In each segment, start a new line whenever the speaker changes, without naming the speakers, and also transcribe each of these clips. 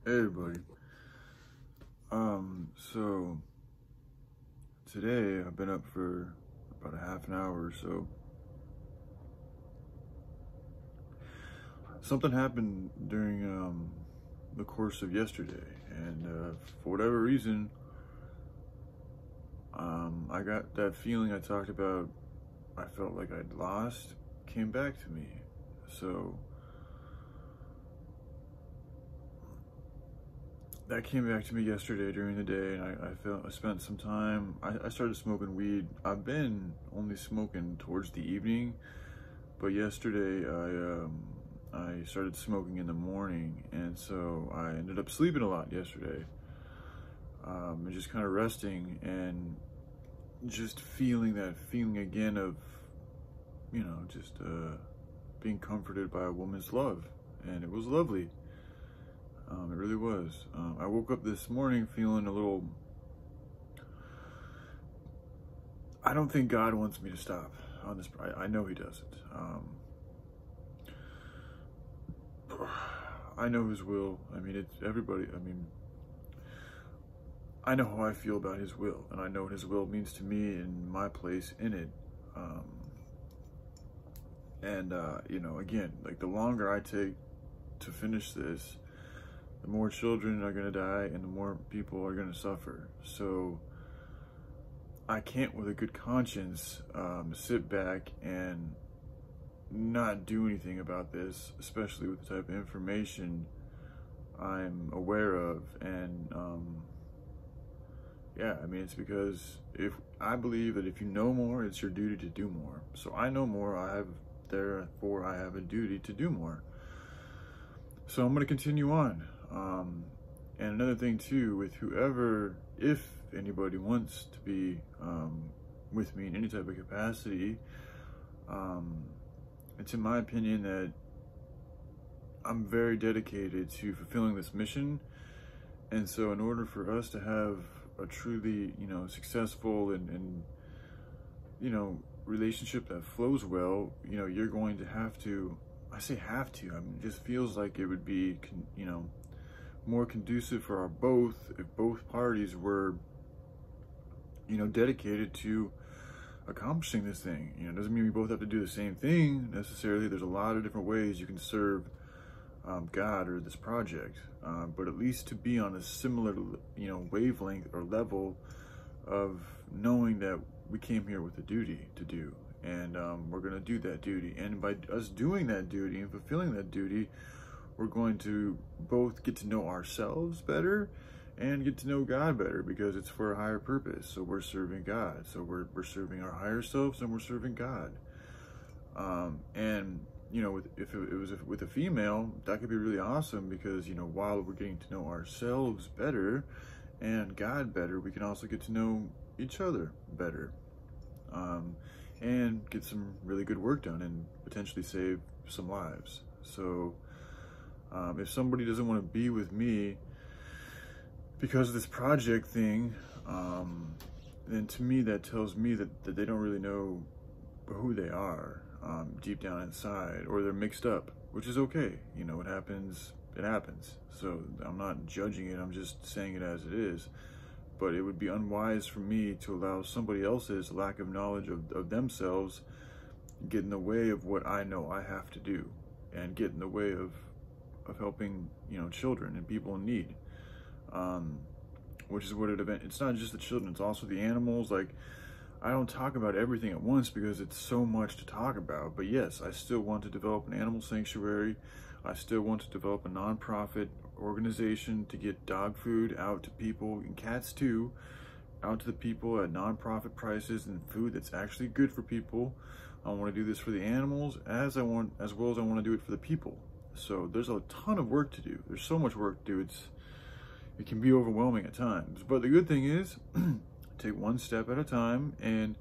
Hey everybody. So today I've been up for about a half an hour or so. Something happened during the course of yesterday, and for whatever reason, I got that feeling I talked about. I felt like I'd lost, came back to me. So that came back to me yesterday during the day, and I spent some time. I started smoking weed. I've been only smoking towards the evening, but yesterday I started smoking in the morning, and so I ended up sleeping a lot yesterday. And just kind of resting and just feeling that feeling again of, just being comforted by a woman's love, and it was lovely. It really was. I woke up this morning feeling a little. I don't think God wants me to stop on this. I know He doesn't. I know His will. I mean, it's everybody. I mean, I know how I feel about His will, and I know what His will means to me and my place in it. Again, like the longer I take to finish this, the more children are going to die and the more people are going to suffer. So I can't, with a good conscience, sit back and not do anything about this, especially with the type of information I'm aware of. And it's because I believe that if you know more, it's your duty to do more. So I know more, therefore I have a duty to do more. So I'm going to continue on. And another thing too, with whoever, if anybody wants to be with me in any type of capacity, it's in my opinion that I'm very dedicated to fulfilling this mission. And so in order for us to have a truly, successful and relationship that flows well, you're going to have to, I say have to, I mean, it just feels like it would be, more conducive for our both if both parties were, dedicated to accomplishing this thing. It doesn't mean we both have to do the same thing necessarily. There's a lot of different ways you can serve God or this project, but at least to be on a similar, wavelength or level of knowing that we came here with a duty to do, and we're going to do that duty. And by us doing that duty and fulfilling that duty, we're going to both get to know ourselves better and get to know God better, because it's for a higher purpose. So we're serving God. So we're serving our higher selves, and we're serving God. If it was with a female, that could be really awesome, because, while we're getting to know ourselves better and God better, we can also get to know each other better, and get some really good work done and potentially save some lives. So if somebody doesn't want to be with me because of this project thing, then to me that tells me that they don't really know who they are deep down inside, or they're mixed up, which is okay. It happens, it happens. So I'm not judging it, I'm just saying it as it is. But it would be unwise for me to allow somebody else's lack of knowledge of themselves get in the way of what I know I have to do, and get in the way of helping, children and people in need, which is what it's not just the children, it's also the animals. Like, I don't talk about everything at once because it's so much to talk about, but yes, I still want to develop an animal sanctuary. I still want to develop a nonprofit organization to get dog food out to people, and cats too, out to the people at nonprofit prices, and food that's actually good for people. I want to do this for the animals as well as I want to do it for the people. So there's a ton of work to do. There's so much work to do. It can be overwhelming at times. But the good thing is, take one step at a time. And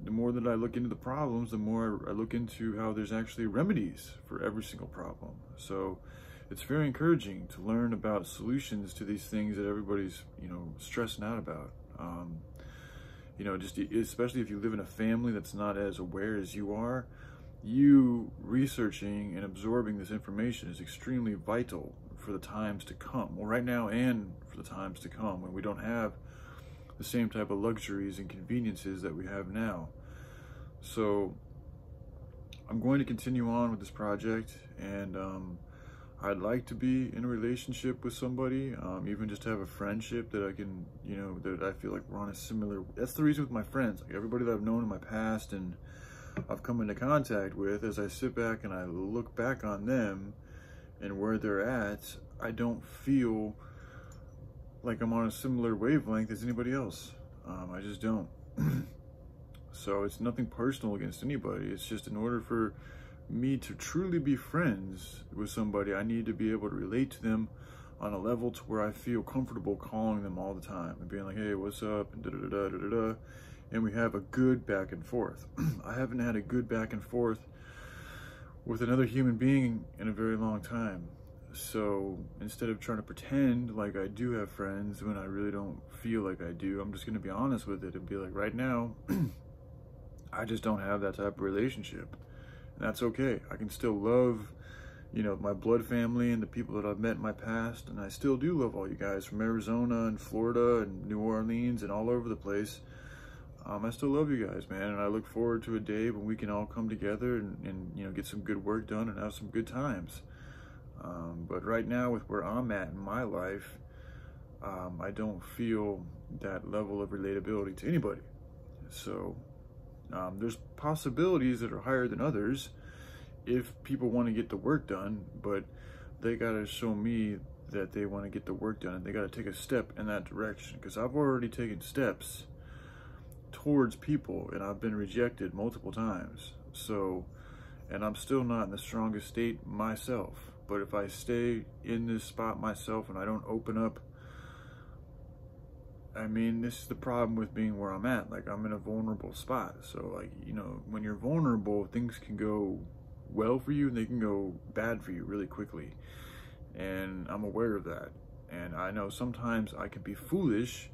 the more that I look into the problems, the more I look into how there's actually remedies for every single problem. So it's very encouraging to learn about solutions to these things that everybody's, stressing out about. Just especially if you live in a family that's not as aware as you are, you researching and absorbing this information is extremely vital for the times to come. Well, right now and for the times to come, when we don't have the same type of luxuries and conveniences that we have now. So I'm going to continue on with this project, and I'd like to be in a relationship with somebody, even just have a friendship that I can, you know, that I feel like we're on a similar, that's the reason with my friends, like everybody that I've known in my past and I've come into contact with, as I sit back and I look back on them and where they're at, I don't feel like I'm on a similar wavelength as anybody else. I just don't. So it's nothing personal against anybody. It's just in order for me to truly be friends with somebody, I need to be able to relate to them on a level to where I feel comfortable calling them all the time and being like, hey, what's up, and da-da-da-da-da-da, and we have a good back and forth. I haven't had a good back and forth with another human being in a very long time. So instead of trying to pretend like I do have friends when I really don't feel like I do, I'm just going to be honest with it and be like, right now, I just don't have that type of relationship. And that's okay. I can still love, you know, my blood family and the people that I've met in my past. And I still do love all you guys from Arizona and Florida and New Orleans and all over the place. I still love you guys, man. And I look forward to a day when we can all come together and you know, get some good work done and have some good times. But right now, with where I'm at in my life, I don't feel that level of relatability to anybody. So there's possibilities that are higher than others if people want to get the work done, but they got to show me that they want to get the work done, and they got to take a step in that direction, because I've already taken steps towards people and I've been rejected multiple times. So, and I'm still not in the strongest state myself, but if I stay in this spot myself and I don't open up, I mean, this is the problem with being where I'm at. Like, I'm in a vulnerable spot. So, like, you know, when you're vulnerable, things can go well for you and they can go bad for you really quickly. And I'm aware of that. And I know sometimes I can be foolish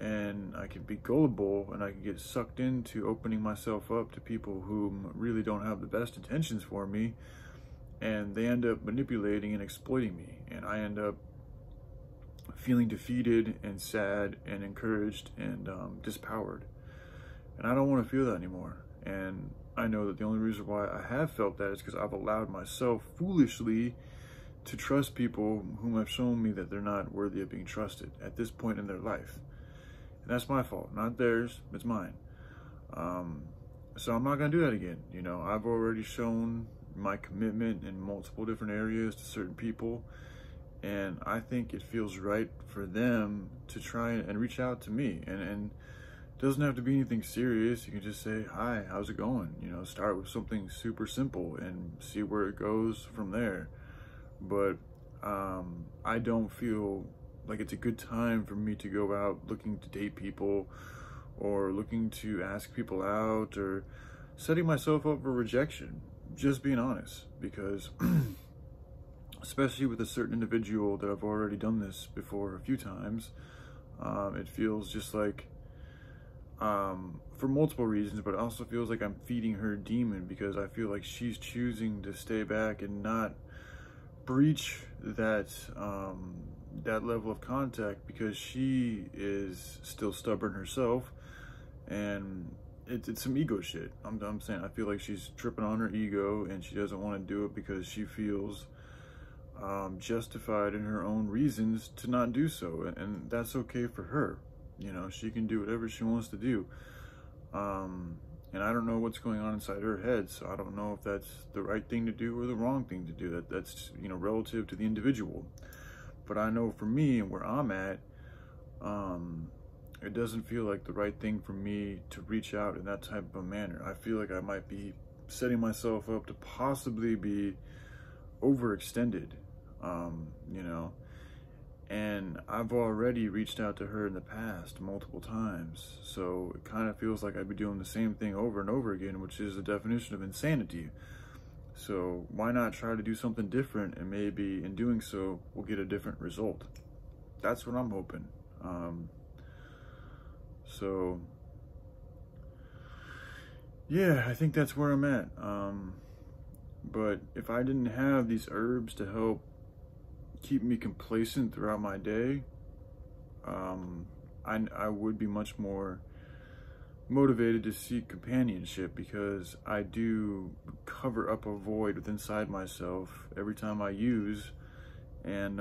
and I can be gullible and I can get sucked into opening myself up to people who really don't have the best intentions for me. And they end up manipulating and exploiting me. And I end up feeling defeated and sad and encouraged and dispowered. And I don't want to feel that anymore. And I know that the only reason why I have felt that is because I've allowed myself foolishly to trust people whom have shown me that they're not worthy of being trusted at this point in their life. And that's my fault, not theirs, it's mine. So I'm not going to do that again. You know, I've already shown my commitment in multiple different areas to certain people. And I think it feels right for them to try and reach out to me. And it doesn't have to be anything serious. You can just say, hi, how's it going? You know, start with something super simple and see where it goes from there. But I don't feel like it's a good time for me to go out looking to date people or looking to ask people out or setting myself up for rejection. Just being honest, because especially with a certain individual that I've already done this before a few times, it feels just like, for multiple reasons, but it also feels like I'm feeding her demon, because I feel like she's choosing to stay back and not breach that that level of contact because she is still stubborn herself, and it's some ego shit. I'm saying I feel like she's tripping on her ego and she doesn't want to do it because she feels justified in her own reasons to not do so, and that's okay for her. You know, she can do whatever she wants to do, and I don't know what's going on inside her head, so I don't know if that's the right thing to do or the wrong thing to do. That's you know, relative to the individual. But I know for me and where I'm at, it doesn't feel like the right thing for me to reach out in that type of a manner. I feel like I might be setting myself up to possibly be overextended, you know, and I've already reached out to her in the past multiple times, so it kind of feels like I'd be doing the same thing over and over again, which is the definition of insanity. So why not try to do something different, and maybe in doing so we'll get a different result. That's what I'm hoping. So yeah, I think that's where I'm at. But if I didn't have these herbs to help keep me complacent throughout my day, I would be much more motivated to seek companionship, because I do cover up a void within inside myself every time I use. And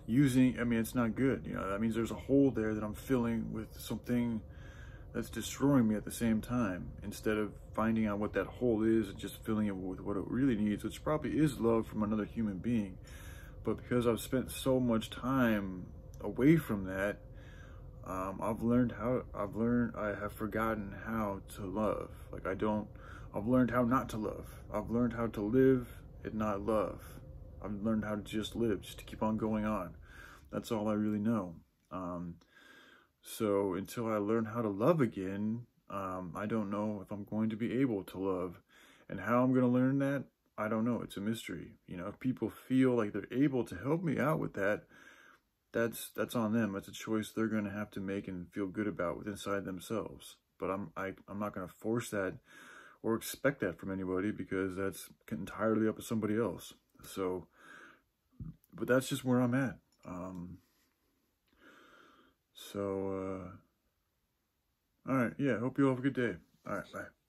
using, I mean, it's not good, you know. That means there's a hole there that I'm filling with something that's destroying me at the same time, instead of finding out what that hole is and just filling it with what it really needs, which probably is love from another human being. But because I've spent so much time away from that, I have forgotten how to love. Like, I've learned how not to love. I've learned how to live and not love. I've learned how to just live, just to keep on going on. That's all I really know. So until I learn how to love again, I don't know if I'm going to be able to love. And how I'm going to learn that, I don't know. It's a mystery. You know, if people feel like they're able to help me out with that, that's on them. That's a choice they're going to have to make and feel good about with inside themselves. But I'm not going to force that or expect that from anybody, because that's entirely up to somebody else. So, but that's just where I'm at. All right, yeah, hope you all have a good day. All right, bye.